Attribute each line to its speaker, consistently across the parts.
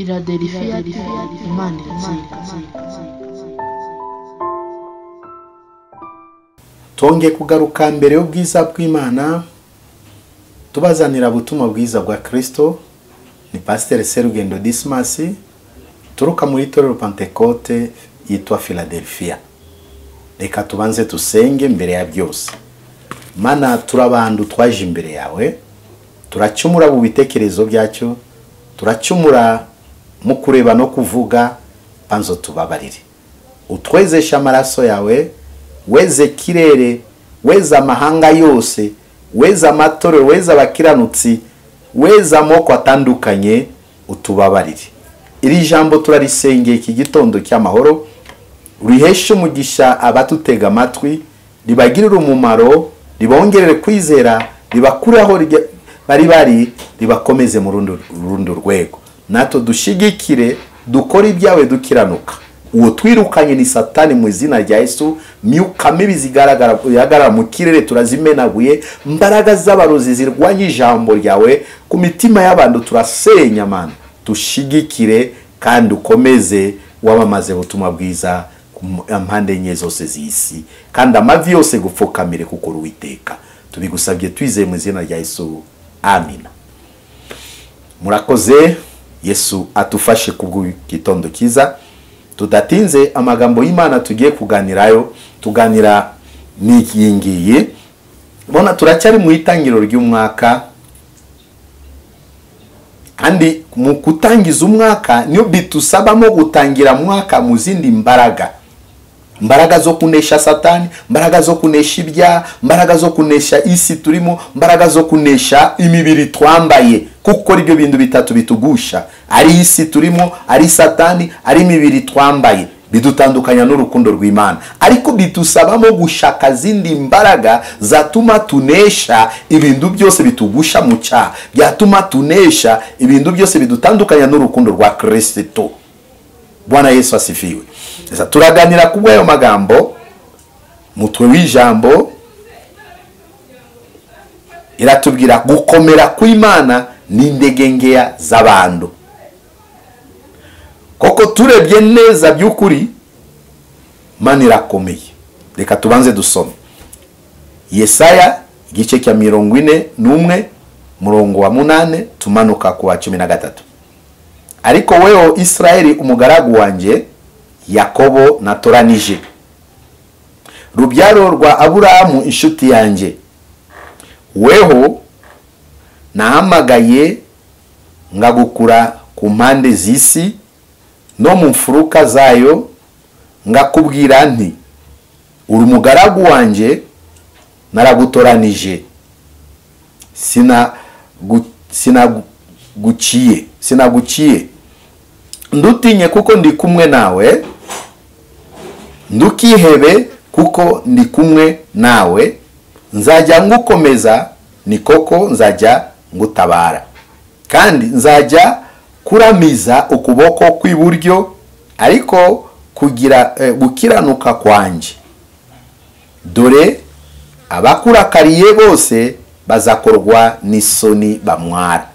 Speaker 1: Philadelphia Imana iratsinda.
Speaker 2: Tonge kugaruka mbere y'ubwiza bw'Imana tubazanira ubutumwa bwiza bwa Kristo. Ni Pasteur Serugendo Dismas turuka muri Torero Pentecote yitwa Philadelphia. Reka tubanze tusenge mbere ya byose. Mana, turabandu twaje imbere yawe, turacumura mu bitekerezo byacu, turacumura mu kureba no kuvuga, panzo tubabarire. Utwezesha amaraso yawe, weze kirere, weza amahanga yose, weza amatorero, weza abakiranutsi, weza amoko atandukanye, utubabarire. Iri jambo turarisengeye iki gitondo cy'amahoro, riheshe umugisha abatutega amatwi, ribagirire umumaro, ribongerere kwizera, ribakuraho bari ribakomeze mu rundo rwego. Nato dushigikire, dukora ibyawe dukiranuka. Uwo twirukanye ni Satani mu izina rya Yesu. Myuka mibi zigaragara mu kirere turazimenaguye. Mbaraga z'abarozi zirwanya ijambo ryawe ku mitima y'abantu turasenya Mana. Dushigikire kandi ukomeze wabamaze ubutumwa bwiza ku mpande enye zose z'isi, kandi amavi yose gupfukamire kuko Uwiteka. Tubigusabye twizeye mu izina rya Yesu. Amina. Murakoze. Yesu atufashe kubw'igitondo kiza. Tudatinze amagambo y'Imana tugiye kuganirayo, tuganira n'ikiyingiye. Bona turacyari mu itangiro ry'umwaka, kandi mu kutangiza umwaka niyo bitusabamo gutangira mwaka mu zindi mbaraga zo kunesha Satani, mbaraga zo kunesha ibya, mbaraga zo kunesha isi turimo, mbaraga zo kunesha imibiri twambaye, kuko ibyo bintu bitatu bitugusha, ari isi turimo, ari Satani, ari imibiri twambaye, bidutandukanya n'urukundo rw'Imana. Ariko bitusabamo gushaka zindi mbaraga zatuma tunesha ibintu byose bitugusha mu cyaha, byatuma tunesha ibintu byose bidutandukanya n'urukundo rwa Kristo. Bwana Yesu asifiwe. Sasa turaganira kubwa ayo magambo. Mutwe w'ijambo iratubwira gukomera kw'Imana n'indegengeya z'abantu. Koko turebye neza by'ukuri Imana irakomeye. Reka tubanze dusome Yesaya igice cya 41 murongo wa 8 tumanuka ku wa 13. Ariko weho Israeli umugaragu wanje, Yakobo natoranije, rubyaro rwa Aburahamu inshuti yanjye, weho nahamagaye ngagukura ku mpande z'isi no mu mfuruka zayo, ngakubwira nti uri umugaragu wanje, naragutoranije, sinaguciye. Ndutinye kuko ndi kumwe nawe, ndukihebe kuko ndi kumwe nawe, nzajya ngukomeza, ni koko nzajya ngutabara, kandi nzajya kuramiza ukuboko kw'iburyo, ariko kugira gukiranuka kwanje. Dore abakurakariye bose bazakorwa n'isoni bamwara,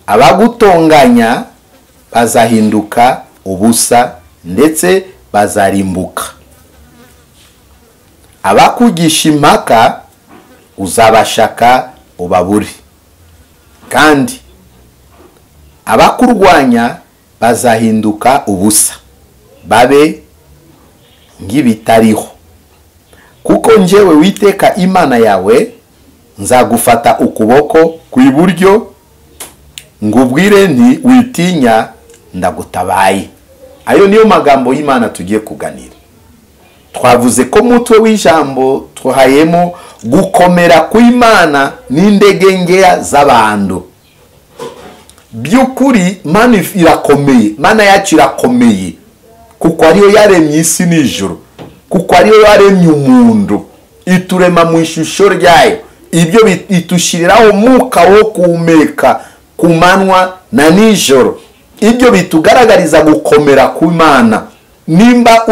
Speaker 2: abagutonganya bazahinduka ubusa ndetse bazarimbuka. Abakugisha impaka uzabashaka ubabure, kandi abakurwanya bazahinduka ubusa babe nk'ibitariho. Kuko njyewe Uwiteka Imana yawe nzagufata ukuboko kw'iburyo, ngubwire nti witinya, ndagutabaye. Ayo niyo magambo y'Imana tugiye kuganira. Twavuze ko mutwe w'ijambo tuhayemo gukomera kw'Imana n'indegengeya z'abantu. By'ukuri Imana irakomeye, Imana yacu irakomeye, kuko ariyo yaremye isi n'ijuru, kuko ariyo yaremye umuntu, iturema mu ishusho ryayo. Ibyo bitushiriraho umwuka wo kuhumeka ku manywa na nijoro. Ibyo bitugaragariza gukomera kw'Imana. Nimba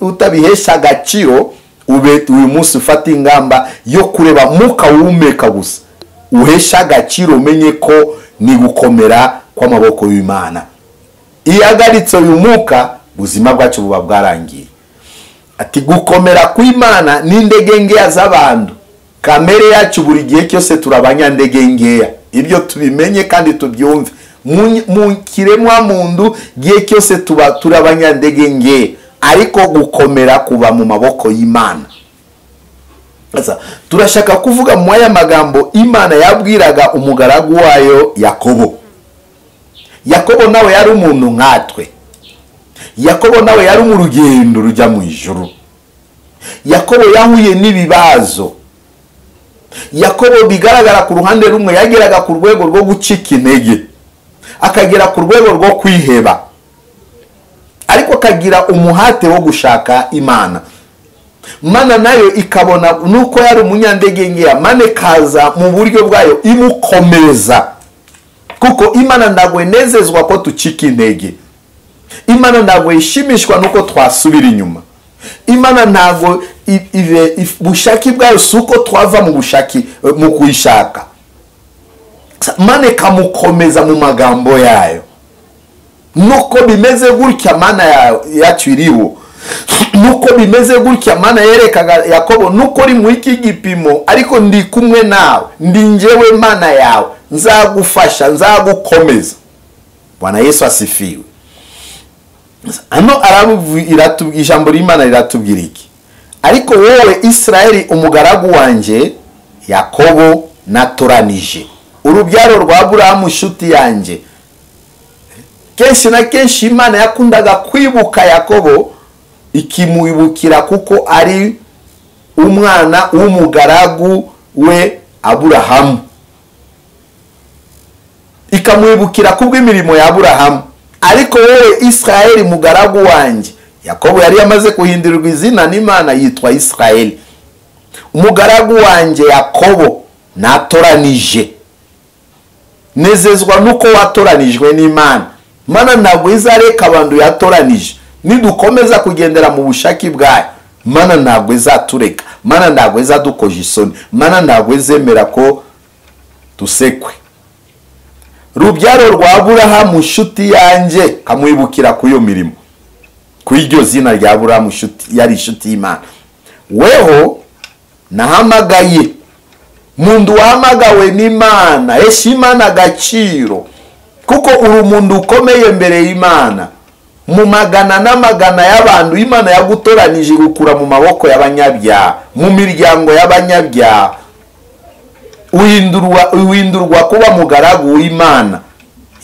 Speaker 2: utabihesha agaciro, ube uyu munsi ufata ingamba yo kureba mwuka wumeka gusa, uhesha agaciro, umenye ko ni gukomera kw'amaboko y'Imana. Iyo agaritse uyu mwuka ubuzima bwacu buba bwarangiye. Ati gukomera kw'Imana n'indege ngeya z'abantu. Kamere yacu buri gihe cyose turabanyandege ngeya. Ibyo tubimenye kandi tubyumve. Mu kiremwa muntu gihe cyose tuba turabanyandege ngeya. Ariko gukomera kuba mu maboko y'Imana. Asa turashaka kuvuga mu aya magambo Imana yabwiraga umugaragu wayo Yakobo. Yakobo nawe yari umuntu nkatwe. Yakobo nawe yari mu rugendo rujya mu ijuru. Yakobo yahuye n'ibibazo. Yakobo bigaragara ku ruhande rumwe yageraga ku rwego rwo gucika intege, akagera ku rwego rwo kwiheba, ariko akagira umuhate wo gushaka Imana. Mana nayo ikabona nuko yari umunyandege ngeya, Mana kaza mu buryo bwayo imukomeza, kuko Imana ntabwo inezezwa ko tucika intege. Imana ntabwo ishimishwa nuko twasubira inyuma. Imana ntabwo bushaki bwayo suko twava mu bushaki mu kuyishaka. Mana kamukomeza mu magambo yayo. Nuko bimeze gutya Mana yacu iriho. Nuko bimeze gutya Mana yerekaga Yakobo nuko uri mu iki gipimo, ariko ndi kumwe nawe, ndi njyewe Mana yawe, nzagufasha, nzagukomeza. Bwana Yesu asifiwe. Ano ijambo ry'Imana riratubwira iki? Ariko wowe Israeli umugaragu wanje Yakobo natoranije, urubyaro rwa Aburahamu nshuti yanjye. Kenshi na kenshi Imana yakundaga kwibuka Yakobo, ikimwibukira kuko ari umwana w'umugaragu we Aburahamu, ikamwibukira kubw'imirimo ya Aburahamu. Ariko wowe Israeli mugaragu wanje, Yakobo yari yamaze kuhindurirwa izina n'Imana yitwa Israeli. Umugaragu wanje Yakobo natoranije. Nezezwa nuko watoranijwe n'Imana. Mana ntabwo izareka abantu yatoranije. Nidukomeza kugendera mu bushaki bwayo, Mana ntabwo izatureka. Mana ntabwo izadukoje isoni. Mana ntabwo izemera ko tusekwe. Rubyaro rwa Aburahamu nshuti yanjye, kamwibukira ku iyo mirimo, ku iryo zina rya Aburahamu yari inshuti y'Imana. Weho nahamagaye, mundu wahamagawe n'Imana, esha Imana agaciro, kuko uri umuntu ukomeye mbere y'Imana. Mu magana n'amagana y'abantu Imana yagutoranije gukura mu maboko y'abanyabyaha, mu miryango y'abanyabyaha. Uhindurwa kuba mugaragu w'Imana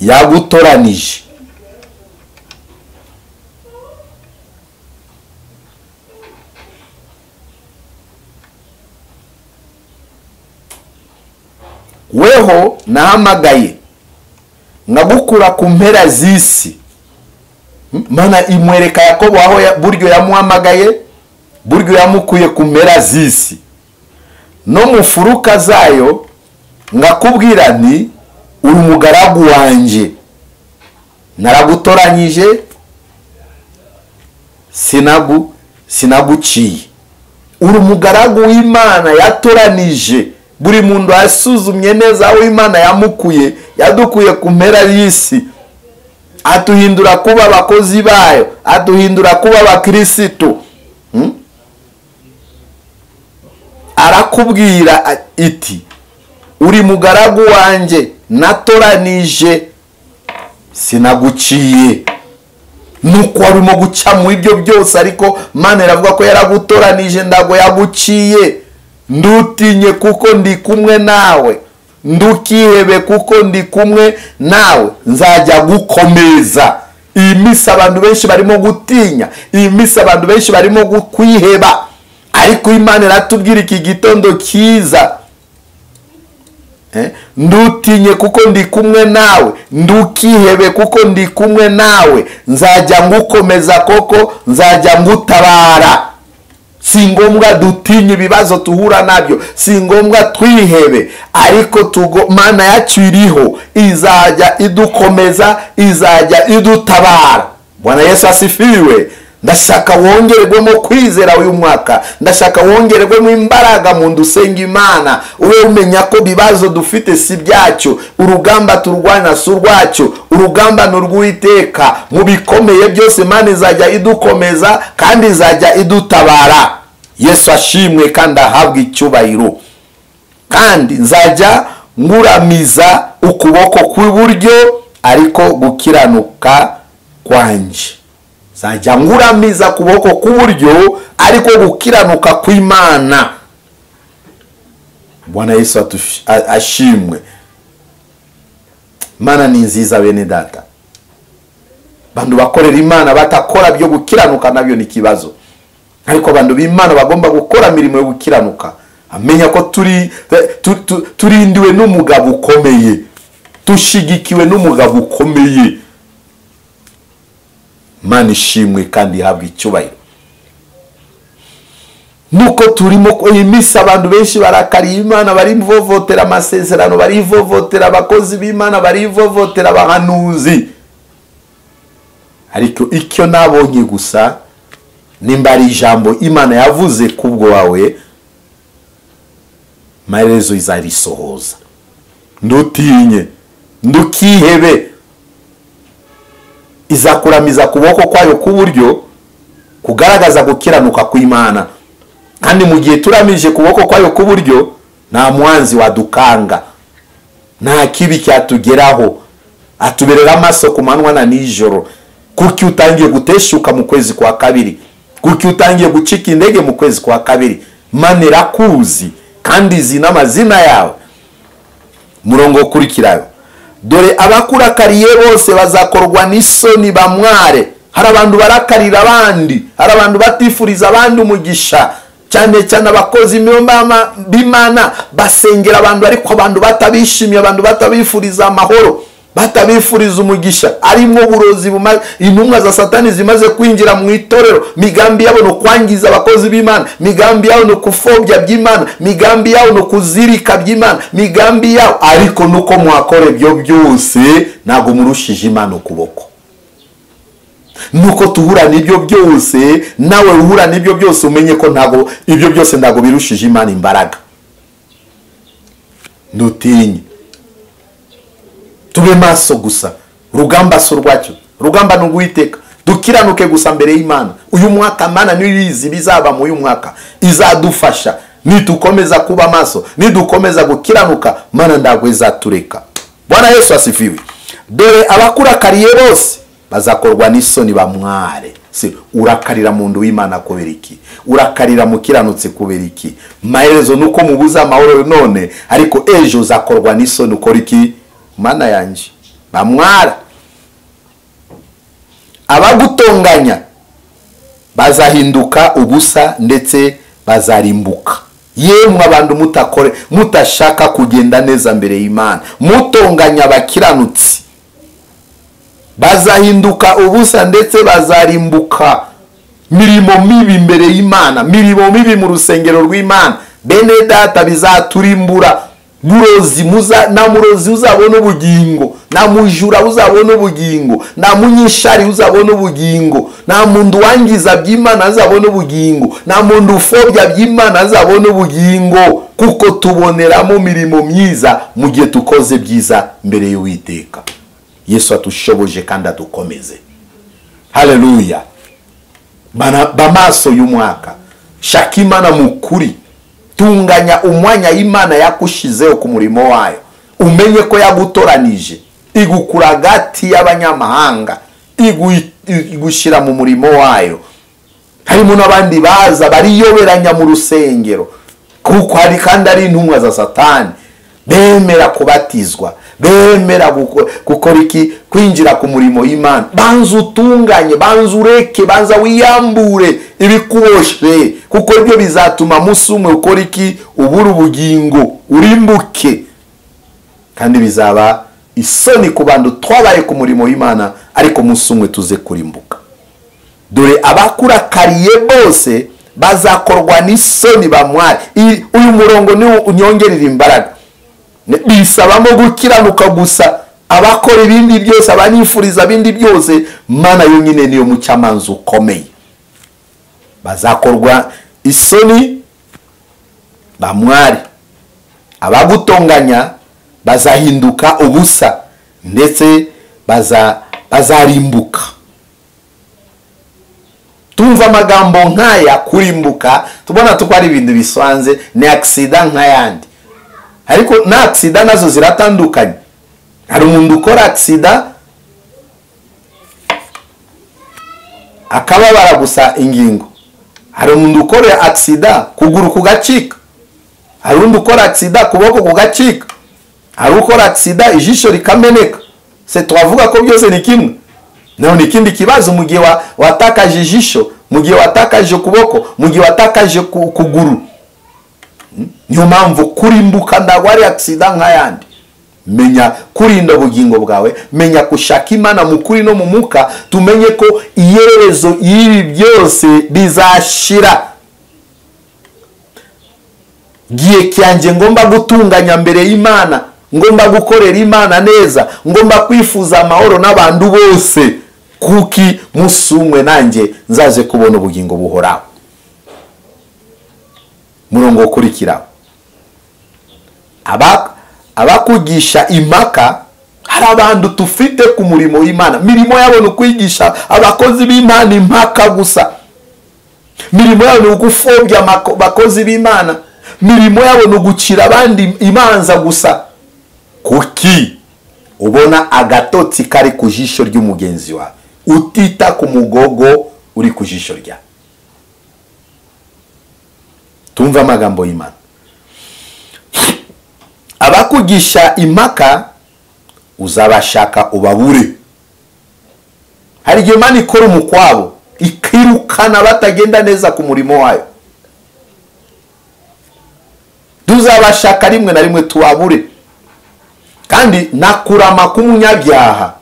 Speaker 2: yagutoranije. Weho nahamagaye ngagukura ku mpera z'isi. Mana imwereka Yakobo aho buryo yamuhamagaye, buryo yamukuye ku mpera z'isi. No mu furuka zayo ngakubwira nti uri umugaragu wanje, naragutoranyije, sinaguciye. Uri umugaragu w'Imana yatoranije. Buri muntu asuzumye neza aho Imana yamukuye, yadukuye ku mpera y'isi, atuhindura kuba abakozi bayo, atuhindura kuba abakristo. Arakubwira iti uri mugaragu wanje natoranije, sinaguciye. Nuko arimo guca mu ibyo byose, ariko Mana iravuga ko yaragutoranije, ndago yaguciye. Ndutinye kuko ndi kumwe nawe, ndukihebe kuko ndi kumwe nawe, nzajya gukomeza. Iyi misi abantu benshi barimo gutinya, iyi misi abantu benshi barimo kwiheba, ariko Imana iratubwira iki gitondo cyiza, ndutinye kuko ndi kumwe nawe, ndukihebe kuko ndi kumwe nawe, nzajya ngukomeza koko, nzajya ngutabara. Si ngombwa dutinye ibibazo tuhura nabyo, si ngombwa twihebe, ariko Mana yacu iriho, izajya idukomeza, izajya idutabara. Bwana Yesu asifiwe. ndashaka wongerwemo kwizera uyu mwaka, ndashaka wongerwemo imbaraga mu ndusenga Imana, ube umenya ko bibazo dufite si byacu, urugamba turwana si urwacu, urugamba ni urw'Uwiteka. Mu bikomeye byose Imana izajya idukomeza kandi izajya idutabara. Yesu ashimwe kandi ahabwe icyubahiro. Kandi nzajya nguramiza ukuboko kw'iburyo, ariko gukiranuka kwanje. Nzajya nguramiza kuboko kw'iburyo, ariko gukiranuka kw'Imana. Bwana Yesu ashimwe. Imana ni nziza bene data. Bandu bakorera Imana batakora byo gukiranuka nabyo ni kibazo. Ariko bandu b'Imana bagomba gukora mirimo yo gukiranuka. Amenya ko turindiwe n'umugabo ukomeye, tushigikiwe n'umugabo ukomeye. Imana ishimwe kandi ihabwe icyubahiro. Nuko turimo imisi abantu benshi barakariye Imana, barivovotera amasezerano, barivovotera abakozi b'Imana, barivovotera abahanuzi. Ariko icyo nabonye gusa, nimba ari ijambo Imana yavuze kubwo wawe, maherezo izarisohoza. Ndutinye, ndukihebe. Izakuramiza kuboko kwayo kw'iburyo, kugaragaza gukiranuka kw'Imana. Kandi mu gihe turamije kuboko kwayo kw'iburyo, nta mwanzi wadukanga, nta kibi cyatugeraho. Atuberera amaso ku manywa na nijoro. Kuki utangiye guteshuka mu kwezi kwa kabiri, kuki utangiye gucika indege mu kwezi kwa kabiri, Imana irakuzi kandi izi n'amazina yawe. Murongo ukurikirayo, dore abakurakariye bose bazakorwa n'isoni bamware. Hari abantu barakarira abandi, hari abantu batifuriza abandi umugisha, cyane cyane abakozi b'Imana basengera abantu, ariko abantu batabishimiye, abantu batabifuriza amahoro, batabifuriza umugisha. Arimo uburozi intumwa za Satani zimaze kwinjira mu itorero. Migambi yabo no kwangiza abakozi b'Imana, migambi yabo no kufobya by'Imana, migambi yabo no kuzirika by'Imana, migambi yabo. Ariko nuko mwakore byo byose, ntago murushije Imana ukuboko. Nuko tuhura n'ibyo byose, nawe uhura n'ibyo byose, umenye ko ntago ibyo byose ntago birushije Imana imbaraga. Ndutinye, tube maso gusa. Rugamba so rwacyo, rugamba ni urw'Uwiteka. Dukiranuke gusa mbere y'Imana. Uyu mwaka Imana niyizi bizaba mu uyu mwaka, izadufasha. Nitukomeza kuba maso, nidukomeza gukiranuka, Imana ntabwo izatureka. Bwana Yesu asifiwe. Dore abakurakariye bose bazakorwa n'isoni bamware. Se urakarira mundu w'Imana kubera iki? Urakarira mukiranutse kubera iki? Maherezo nuko mubuza amahoro none, ariko ejo uzakorwa n'isoni ukora iki? Mana yanje bamwara. Abagutonganya bazahinduka ubusa ndetse bazarimbuka. Yemwe abantu mutashaka kugenda neza mbere y'Imana, mutonganya abakiranutsi, bazahinduka ubusa ndetse bazarimbuka. Mirimo mibi mbere y'Imana, mirimo mibi mu rusengero rw'Imana, bene data bizaturimbura. Na murozi uzabona ubugingo, na mujura uzabona ubugingo, na munyishari uzabona ubugingo, na mundu wangiza by'Imana azabona ubugingo, na mundu ufobya by'Imana azabona ubugingo, kuko tuboneramo mirimo myiza mu gihe tukoze byiza mbere y'Uwiteka. Yesu atushoboje kandi adukomeze. Haleluya. Bamaso y'umwaka, shaka Imana mukuri. Tunganya umwanya Imana yakushizeho ku murimo wayo. Umenye ko yagutoranije, igukura hagati y'abanyamahanga, igushira mu murimo wayo. Harimo n'abandi baza bariyoberanya mu rusengero, kuko hari kandi ari intumwa za Satani. Bemera kubatizwa, bemera gukora iki? Kwinjira ku murimo y'Imana. Banza utunganye, banza ureke, banza wiyambure ibikuboshe, kuko ibyo bizatuma musumwe ukora iki? Ubura ubugingo, urimbuke. Kandi bizaba isoni ku bantu twabaye ku murimo y'Imana, ariko musumwe tuze kurimbuka. Dore abakurakariye bose bazakorwa n'isoni bamware. Uyu murongo ni unyongerera imbaraga. Bisabamo gukiranuka gusa. Abakora ibindi byose, abanifuriza ibindi byose, Mana yonyine niyo mucamanza ukomeye. bazakorwa isoni bamwari, abagutonganya bazahinduka ubusa ndetse bazarimbuka. Tumva amagambo nkaya kurimbuka, tubona tuko ari ibintu bisanze, ni accident nk'ayandi. Ariko na accident nazo ziratandukanye. Hari umuntu ukora accident akababara gusa ingingo, hari umuntu ukora accident kuguru kugacika, hari undi ukora accident kuboko kugacika, hari ukora accident ijisho rikameneka. Se twavuga ko byose ni kimwe. Naho ni kindi kibazo mu gihe watakaje ijisho, mu gihe watakaje kuboko, mu gihe watakaje kuguru. Niyo mpamvu kurimbuka ndagwari accident nk'ayandi. Menya kurinda ubugingo bwawe, menya kushaka Imana mu kuri no mu muka, tumenye ko iherezo y'ibi byose bizashira. Giye cyanje ngomba gutunganya mbere y'Imana, ngomba gukorera Imana neza, ngomba kwifuza amahoro n'abantu bose, kuki musumwe nanjye nzaze kubona ubugingo buhoraho. Murongo ukurikira, abakugisha impaka, hari abantu tufite ku murimo w'Imana, mirimo yabo no kwigisha abakozi b'Imana impaka gusa, mirimo yabo no gufobya abakozi b'Imana, mirimo yabo no gucira abandi imanza gusa. Kuki ubona agatotsi kari ku jisho ry'umugenzi wawe, utita ku mugogo uri ku jisho rya? Tumva amagambo y'Imana. Abakugisha impaka uzabashaka ubabure. Hari igihe Imana ikora umukwabo ikirukana batagenda neza ku murimo wayo, tuzabashaka rimwe na rimwe tubabure. Kandi nakurama k'umunyabyaha,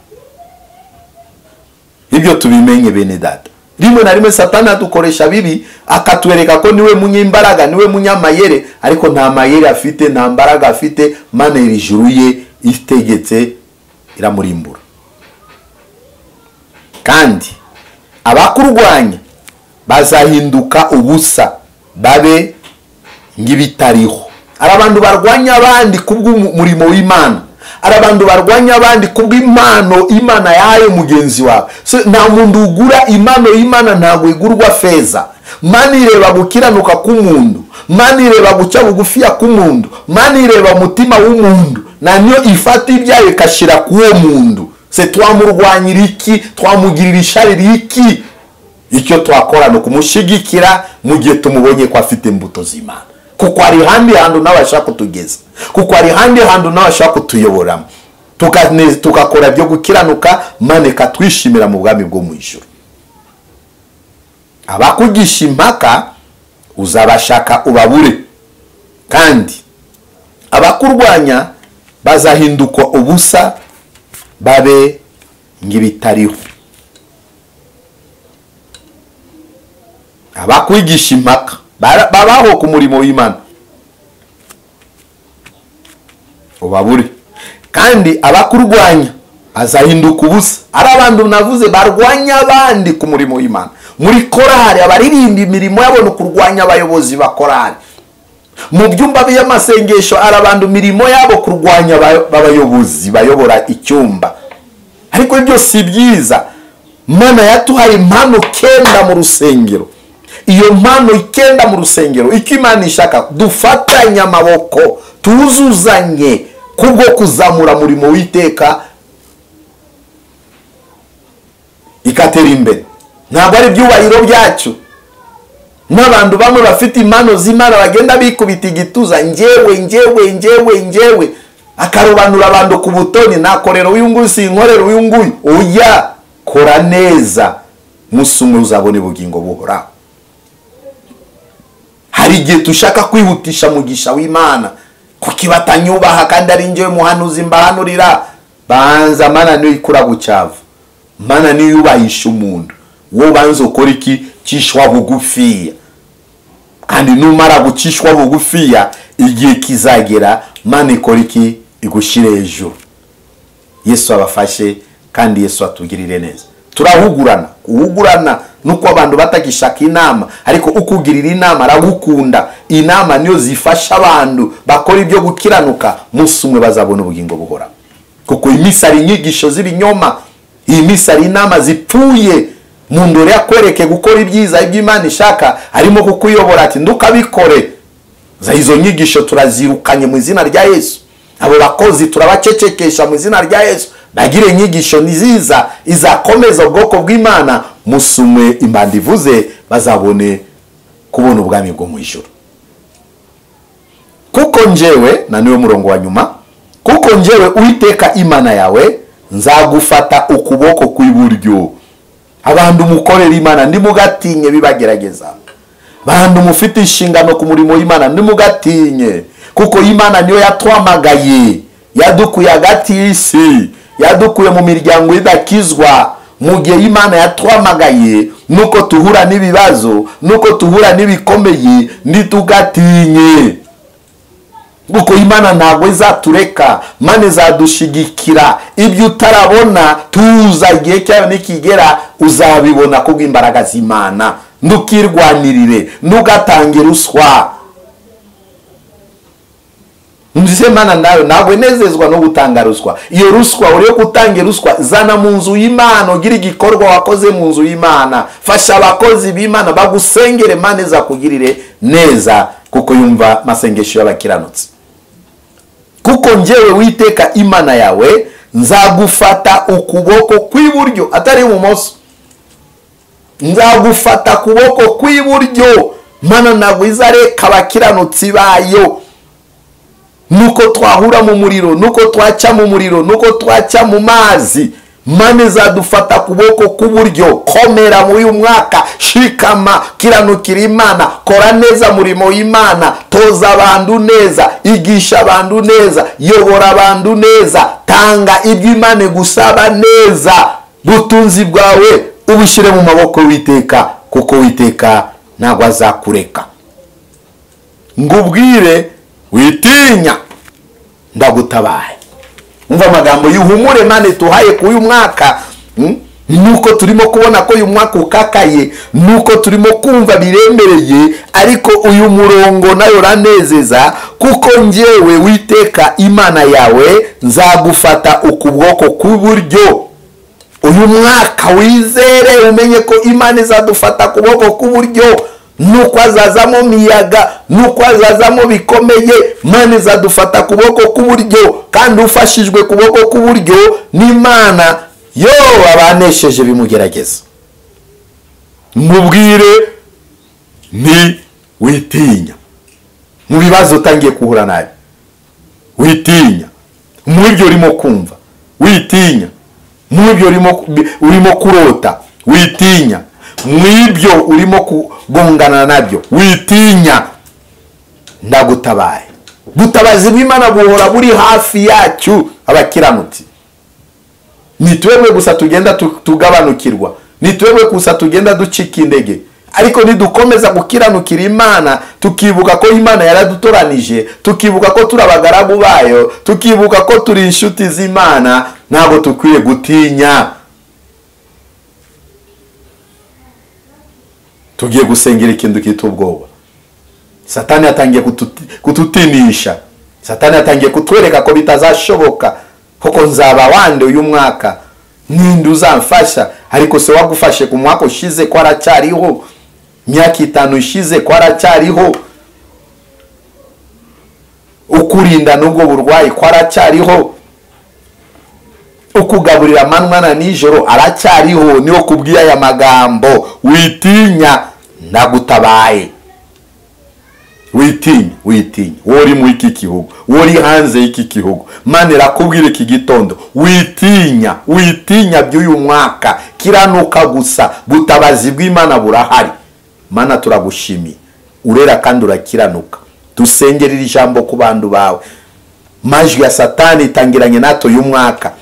Speaker 2: ibyo tubimenye bene data. Rimwe na rimwe Satani adukoresha bibi, akatwereka ko niwe munyimbaraga, niwe munyamayere, ariko nta mayere afite, nta mbaraga afite. Mana iri juru ye itegetse iramurimbura. Kandi abakurwanya bazahinduka ubusa, babe ngibitariho. Arabantu barwanya abandi kubw'umurimo w'Imana, arabantu barwanya abandi kubw'impano Imana yahaye mugenzi wawe. Nta muntu ugura impano y'Imana, ntabwo igurwa feza. Mana ireba gukiranuka k'umuntu, Mana ireba guca bugufiya k'umuntu, Mana ireba umutima w'umuntu, na niyo ifata ibyayo ikashira kuwo muntu. Se twamurwanyira iki? Twamugirira ishari iki? Icyo twakora no kumushigikira mu gihe tumubonye ko afite imbuto z'Imana, kuko ari handi hantu nawe ashaka kutugeza, kuko ari handi hantu nawe ashaka kutuyoboramo, tukakora byo gukiranuka, Mana ikatwishimira mu bwami bwo mu ijuru. Abakugisha impaka uzabashaka ubabure, kandi abakurwanya bazahinduka ubusa, babe ngibitariho. Abakwigisha impaka babaho ku murimo w'Imana ubabure, kandi abakurwanya bazahinduka ubusa. Ari abantu navuze barwanya abandi ku murimo w'Imana. Muri korari abaririmba imirimo yabo no kurwanya abayobozi ba korari. Mu byumba by'amasengesho ari abantu mirimo yabo kurwanya abayobozi bayobora icyumba. Ariko ibyo si byiza. Mana yatuhaye impano 9 mu rusengero. Iyo mpano 9 mu rusengero, icyo Imana ishaka dufatanya amaboko, tuzuzanye kubwo kuzamura murimo w'Iteka ikatera imbere. Ntabwo ari byubahiro byacu. N'abantu bamwe bafite impano z'Imana bagenda bikubita igituza, njyewe akarobanura abantu ku butoni, nakorera uyu nguyu sinkorera uyu nguyu. Oya, kora neza, musumwe uzabone ubugingo buhoraho. Hari igihe tushaka kwihutisha mugisha w'Imana, kukibatanyubaha kandi ari njyewe muhanuzi mbahanurira. Banza Mana niyo ikura bucyavu, Mana niyo yubahisha umuntu. Wowe banza ukora iki? Cishwa bugufiya. Kandi numara gucishwa bugufiya, igihe kizagera Mana ikora iki? Igushire hejuru. Yesu abafashe kandi Yesu atugirire neza. Turahugurana, nuko abantu batagishaka inama, ariko ukugirira inama aragukunda. Inama niyo zifasha abantu bakora ibyo gukiranuka, munsi umwe bazabona ubugingo buhora. Kuko iminsi ari inyigisho z'ibinyoma, iyi minsi ari inama zipfuye. Mu ndore yakwereke gukora ibyiza iby'Imana ishaka, arimo kukuyobora ati ndukabikore. Za izo nyigisho turazirukanye mu izina rya Yesu. Abo bakozi turabacecekesha mu izina rya Yesu. Bagire inyigisho niziza izakomeza ubwoko bw'Imana, munsi umwe Imana ivuze bazabone kubona ubwami bwo mu ijuru. Kuko njyewe, na niwe murongo wa nyuma, kuko njyewe Uwiteka Imana yawe nzagufata ukuboko kw'iburyo. Abantu mukorera Imana ndimugatinye bibagerageza. Bantu mufite inshingano ku murimo w'Imana ndimugatinye, kuko Imana niyo yatwamagaye, yadukuye hagati y'isi, yadukuye mu miryango idakizwa. Mu gihe Imana yatwamagaye, nuko tuhura n'ibibazo, nuko tuhura n'ibikomeye, ntitugatinye. Kuko Imana ntabwo izatureka, Imana izadushigikira. Ibyo utarabona tuza, igihe cyawe nikigera uzabibona kubw'imbaraga z'Imana. Ndukirwanirire, ntugatange ruswa. Mzise Imana nawe ntabwo inezezwa no gutanga ruswa. Iyo ruswa uriyo gutanga ruswa, zana mu nzu y'Imana, ugira igikorwa wakoze mu nzu y'Imana. Fasha abakozi b'Imana bagusengere, Imana izakugirire neza, kuko yumva masengesho y'abakiranutsi. Kuko njyewe Uwiteka Imana yawe nzagufata ukuboko kw'iburyo, atari ibumoso. Nzagufata kuboko kw'iburyo. Mana ntabwo izareka abakiranutsi bayo. Nuko twahura mu muriro, nuko twaca mu muriro, nuko twaca mu mazi, Mana izadufata kuboko kw'iburyo. Komera muri uyu mwaka, shikama, kiranukira Imana, kora neza murimo w'Imana, toza abantu neza, igisha abantu neza, yobora abantu neza, tanga ibyo Imana igusaba neza. Butunzi bwawe ubushyire mu maboko y'Uwiteka, kuko Uwiteka ntabwo azakureka. Ngubwire witinya, ndagutabaye. Umva amagambo y'ihumure Imana tuhaye ku uyu mwaka. Nuko turimo kubona ko uyu mwaka ukakaye, nuko turimo kumva biremereye, ariko uyu murongo nayo ranezeza. Kuko njyewe Uwiteka Imana yawe nzagufata ukuboko kw'iburyo. Uyu mwaka wizere, umenye ko Imana izadufata kuboko kw'iburyo. Nuko azazamo miyaga, nuko azazamo bikomeye, Imana izadufata kuboko kw'iburyo. Kandi ufashijwe kuboko kw'iburyo n'Imana, yo abanesheje bimugerageza. Mubwire ni witinya. Mu bibazo utangiye kuhura nabi, witinya. Mu ibyo urimo kumva, witinya. Mu ibyo urimo kurota, witinya. Mu ibyo urimo kugongana nabyo, witinya. Ndagutabaye. Butabazi bw'Imana buhora buri hafi yacu abakiranutsi. Nitwebwe gusa tugenda tugabanukirwa, nitwebwe gusa tugenda ducika indege. Ariko nidukomeza gukiranukira Imana, tukibuka ko Imana yaradutoranije, tukibuka ko turi abagaragu bayo, tukibuka ko turi inshuti z'Imana, ntabwo tukwiye gutinya. Tugiye gusengera ikintu kitubwoba. Satani yatangiye kututinisha. Satani yatangiye kutwereka ko bitazashoboka, koko nzaba wande uyu mwaka, ninde uzamfasha. Ariko se wagufashe ku mwaka ushize ko aracyariho, myaka 5 ishize ko aracyariho, ukurinda nubwo burwayi ko aracyariho, ukugaburira amanywa na nijoro aracyariho. Niyo kubwiye aya magambo, witinya, ndagutabaye. Witinya, witinya. Wori mu iki gihugu, wori hanze y'iki gihugu, Imana irakubwira iki gitondo, witinya, witinya by'uyu mwaka. Kiranuka gusa, butabazi bw'Imana burahari. Mana turagushimiye, urera kandi urakiranuka. Dusengerera ijambo ku bantu bawe. Majwi ya Satani itangiranye nato uyu mwaka,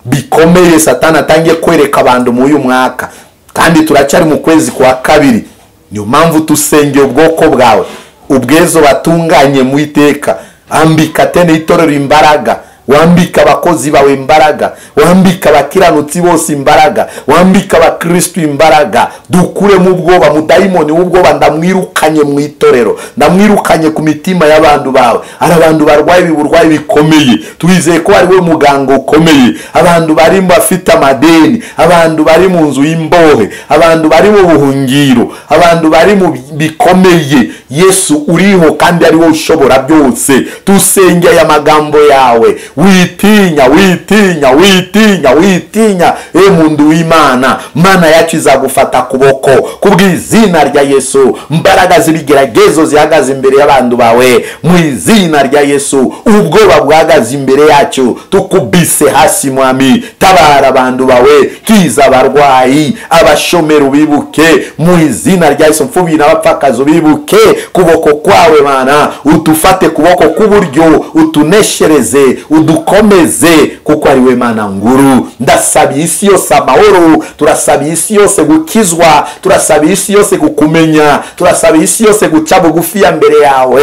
Speaker 2: bikomeye Satani atangiye kwereka abantu mu uyu mwaka, kandi turacyari mu kwezi kwa kabiri. Niyo mpamvu tusengeye ubwoko bwawe, ubwezo batunganye mu iteka. Ambika tene itorero imbaraga, wambika abakozi bawe imbaraga, wambika abakiranutsi bose imbaraga, wambika abakristo imbaraga. Dukure mu bwoba, mu dayimoni w'ubwoba ndamwirukanye mu itorero, ndamwirukanye ku mitima y'abantu bawe. Ari abantu barwaye ibiburwayi bikomeye, twizeye ko ari we muganga ukomeye. Abantu bari bafite amadeni, abantu bari mu nzu y'imbohe, abantu bari mu buhungiro, abantu bari mu bikomeye. Yesu uriho kandi ari wowe ushobora byose. Tusengeye amagambo yawe, witinya, witinya, witinya, witinya. Muntu w'Imana, Mana yacu izagufata kuboko kubw'izina rya Yesu. Mbaraga z'ibigeragezo zihagaze imbere y'abantu bawe mu izina rya Yesu. Ubwoba bwahagaze imbere yacu tukubise hasi mwami. Tabara abantu bawe, kiza abarwayi, abashomero bibuke mu izina rya Yesu. Mfubyi n'abapfakazi bibuke kuboko kwawe Mana. Utufate kuboko k'uburyo, utuneshereze, udukomeze, kuko ari we Mana nguru. Ndasabiye isi yose amahoro, turasabiye isi yose gukizwa, turasabiye isi yose kukumenya, turasabiye isi yose guca bugufi ya mbere yawe.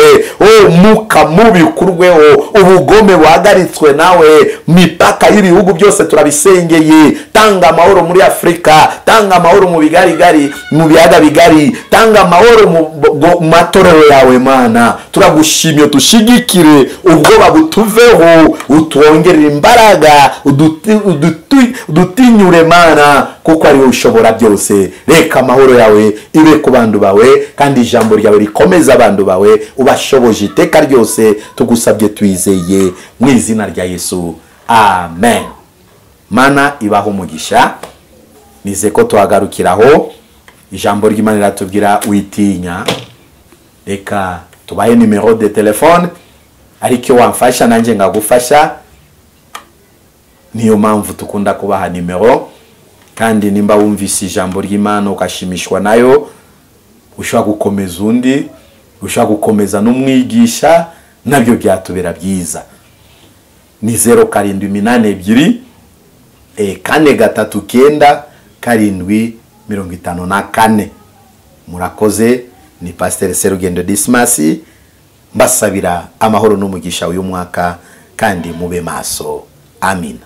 Speaker 2: Muka mubi ukurweho, ubugome buhagaritswe nawe. Mipaka y'ibihugu byose turabisengeye. Tanga amahoro muri Afrika, tanga amahoro mu bigarigari, mu biyaga bigari, tanga amahoro mu matorero yawe Mana. Turagushimye, tushigikire, ubwoba butuveho, utwongerere imbaraga, udutinyure Mana, kuko ari wowe ushobora byose. Reka amahoro yawe ibe ku bantu bawe, kandi ijambo ryawe rikomeza abantu bawe, ubashoboje iteka ryose. Tugusabye twizeye mu izina rya Yesu, amen. Mana ibaho umugisha. Nize ko tuhagarukiraho. Ijambo ry'Imana riratubwira witinya. Reka tubaye nimero de telefone, ariko wamfasha nanjye ngagufasha. Niyo mpamvu tukunda kubaha nimero. Kandi nimba wumvise ijambo ry'Imana ukashimishwa nayo, ushaka gukomeza undi, ushaka gukomeza n'umwigisha, nabyo byatubera byiza. Ni 0782 439 754. Murakoze. Ni Pasteur Serugendo Dismas, mbasabira amahoro n'umugisha uyu mwaka, kandi mube maso. Amin.